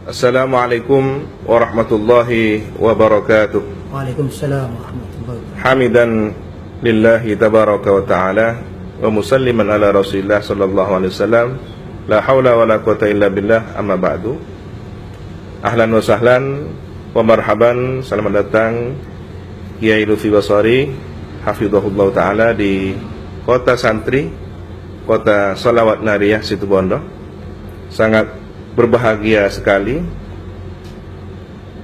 Assalamualaikum warahmatullahi wabarakatuh. Waalaikumsalam warahmatullahi wabarakatuh. Hamidan lillahi tabaraka wa ta'ala wa musalliman ala Rasulillah sallallahu alaihi wasallam. La haula wa la quwata illa billah, amma ba'du. Ahlan wa sahlan wa marhaban, selamat datang Kiai Lutfi Basari hafizahullah ta'ala di kota santri, kota Shalawat Nariyah Situbondo. Sangat berbahagia sekali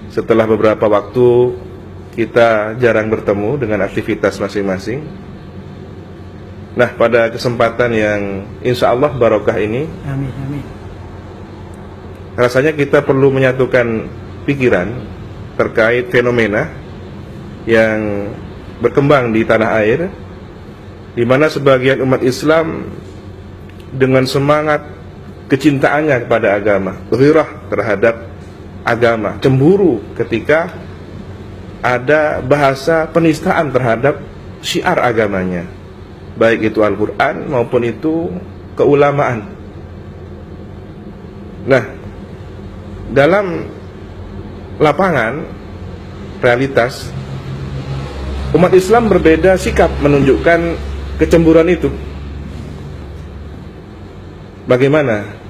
setelah beberapa waktu kita jarang bertemu dengan aktivitas masing-masing. Nah, pada kesempatan yang insya Allah barokah ini, Amin, amin. rasanya kita perlu menyatukan pikiran terkait fenomena yang berkembang di tanah air, di mana sebagian umat Islam dengan semangat kecintaannya kepada agama, ghirah terhadap agama, cemburu ketika ada bahasa penistaan terhadap syiar agamanya, baik itu Al-Quran maupun itu keulamaan. Nah, dalam lapangan realitas umat Islam berbeda sikap menunjukkan kecemburuan itu. Bagaimana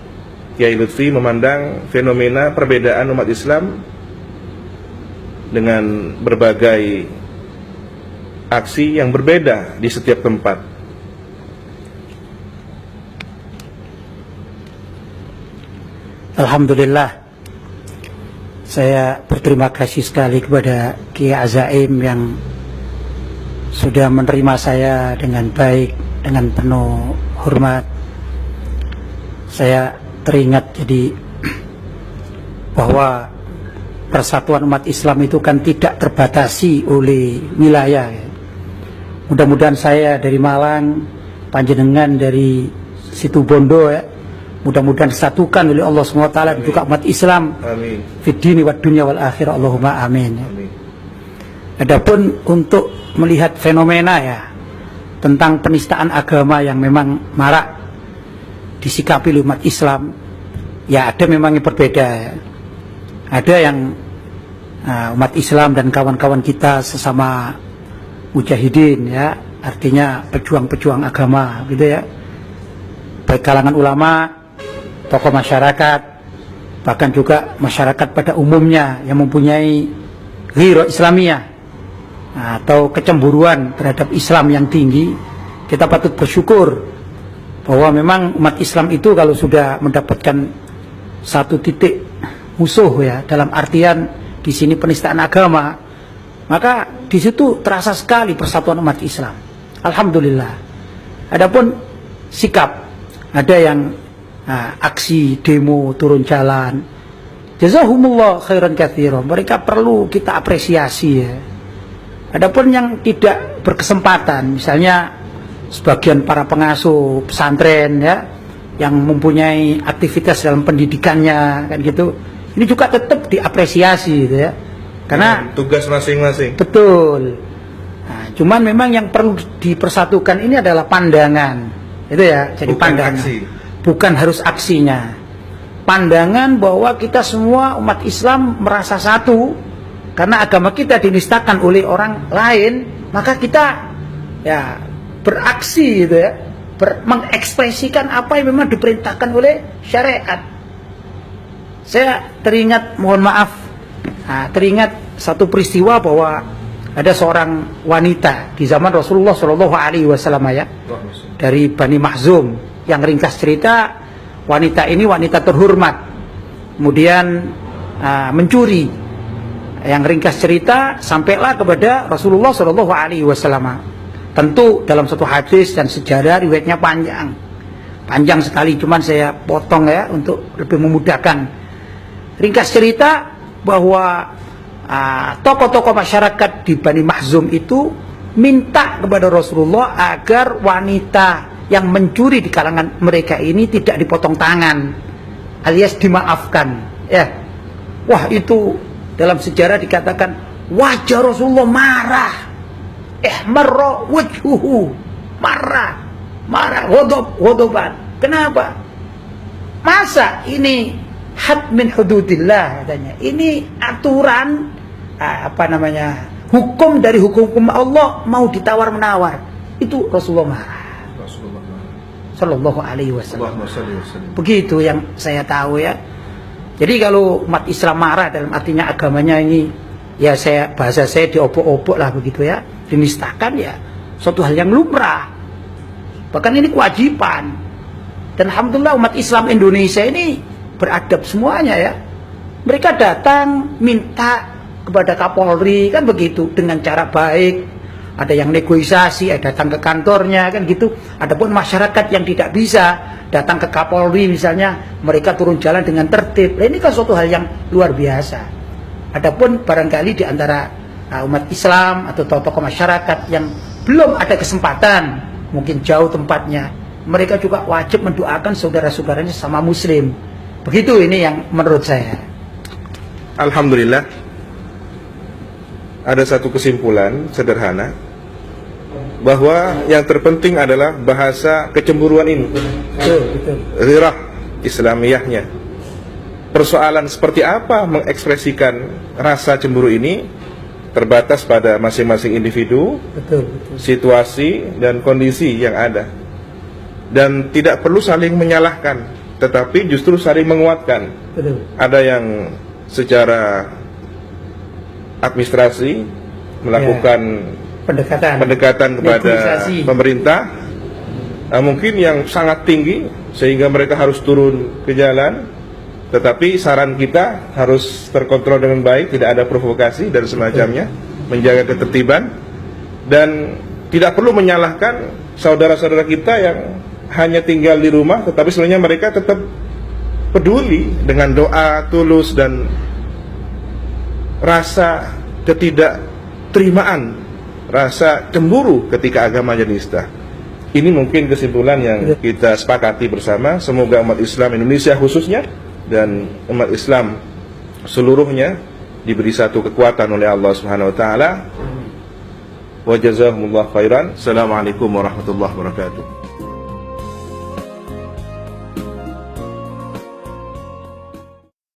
Kiai Lutfi memandang fenomena perbedaan umat Islam dengan berbagai aksi yang berbeda di setiap tempat? Alhamdulillah, saya berterima kasih sekali kepada Kiai Azaim yang sudah menerima saya dengan baik, dengan penuh hormat. Saya teringat jadi bahwa persatuan umat Islam itu kan tidak terbatasi oleh wilayah. Mudah-mudahan saya dari Malang, panjenengan dari Situbondo ya, mudah-mudahan disatukan oleh Allah SWT dan juga umat Islam. Amin. Fid dini wad dunya wal akhirah, Allahumma amin. Amin. Adapun untuk melihat fenomena ya tentang penistaan agama yang memang marak disikapi oleh umat Islam, ya ada memang yang berbeda ya. Ada yang umat Islam dan kawan-kawan kita sesama mujahidin ya, artinya pejuang-pejuang agama gitu ya, baik kalangan ulama, tokoh masyarakat, bahkan juga masyarakat pada umumnya yang mempunyai ghirah Islamiyah atau kecemburuan terhadap Islam yang tinggi. Kita patut bersyukur bahwa memang umat Islam itu kalau sudah mendapatkan satu titik musuh ya, dalam artian di sini penistaan agama, maka di situ terasa sekali persatuan umat Islam. Alhamdulillah. Adapun sikap, ada yang aksi demo turun jalan, jazahumullah khairan katsiran, mereka perlu kita apresiasi ya. Adapun yang tidak berkesempatan, misalnya sebagian para pengasuh pesantren ya, yang mempunyai aktivitas dalam pendidikannya kan gitu, ini juga tetap diapresiasi gitu ya, karena tugas masing-masing. betul. Nah, cuman memang yang perlu dipersatukan ini adalah pandangan itu ya, jadi Bukan pandangan aksi. bukan harus aksinya, pandangan bahwa kita semua umat Islam merasa satu karena agama kita dinistakan oleh orang lain, maka kita ya beraksi gitu ya, mengekspresikan apa yang memang diperintahkan oleh syariat. Saya teringat, mohon maaf, teringat satu peristiwa bahwa ada seorang wanita di zaman Rasulullah SAW ya, dari Bani Makhzum, yang ringkas cerita wanita ini wanita terhormat, kemudian mencuri. Yang ringkas cerita sampailah kepada Rasulullah SAW. Tentu dalam satu hadis dan sejarah riwayatnya panjang sekali, cuman saya potong ya untuk lebih memudahkan. Ringkas cerita bahwa tokoh-tokoh masyarakat di Bani Makhzum itu minta kepada Rasulullah agar wanita yang mencuri di kalangan mereka ini tidak dipotong tangan, alias dimaafkan ya. Wah, itu dalam sejarah dikatakan wajah Rasulullah marah, ihmarra wajhuhu, marah, hodoban. Kenapa? Masa ini had min hududillah katanya. Ini aturan hukum dari hukum Allah mau ditawar-menawar. Itu Rasulullah marah. Sallallahu alaihi wasallam. Begitu yang saya tahu ya. Jadi kalau umat Islam marah dalam artinya agamanya ini ya bahasa saya diobok-obok lah begitu ya, dinistakan ya, suatu hal yang lumrah. Bahkan ini kewajiban. Dan alhamdulillah umat Islam Indonesia ini beradab semuanya ya. Mereka datang minta kepada Kapolri kan begitu dengan cara baik. Ada yang negosiasi, datang ke kantornya kan gitu. Adapun masyarakat yang tidak bisa datang ke Kapolri misalnya, mereka turun jalan dengan tertib. Nah, ini kan suatu hal yang luar biasa. Adapun barangkali di antara umat Islam atau tokoh masyarakat yang belum ada kesempatan, mungkin jauh tempatnya, mereka juga wajib mendoakan saudara-saudaranya sama Muslim. Begitu ini yang menurut saya. Alhamdulillah, ada satu kesimpulan sederhana bahwa yang terpenting adalah bahasa kecemburuan ini, ghirah Islamiyahnya. Persoalan seperti apa mengekspresikan rasa cemburu ini terbatas pada masing-masing individu, situasi dan kondisi yang ada, dan tidak perlu saling menyalahkan, tetapi justru saling menguatkan. Ada yang secara administrasi melakukan pendekatan kepada pemerintah, mungkin yang sangat tinggi sehingga mereka harus turun ke jalan. Tetapi saran kita harus terkontrol dengan baik, tidak ada provokasi dan semacamnya, menjaga ketertiban, dan tidak perlu menyalahkan saudara-saudara kita yang hanya tinggal di rumah, tetapi sebenarnya mereka tetap peduli dengan doa tulus dan rasa ketidakterimaan, rasa cemburu ketika agamanya dinista. Ini mungkin kesimpulan yang kita sepakati bersama. Semoga umat Islam Indonesia khususnya dan umat Islam seluruhnya diberi satu kekuatan oleh Allah Subhanahu wa taala. Wa jazakumullah khairan. Assalamualaikum warahmatullahi wabarakatuh.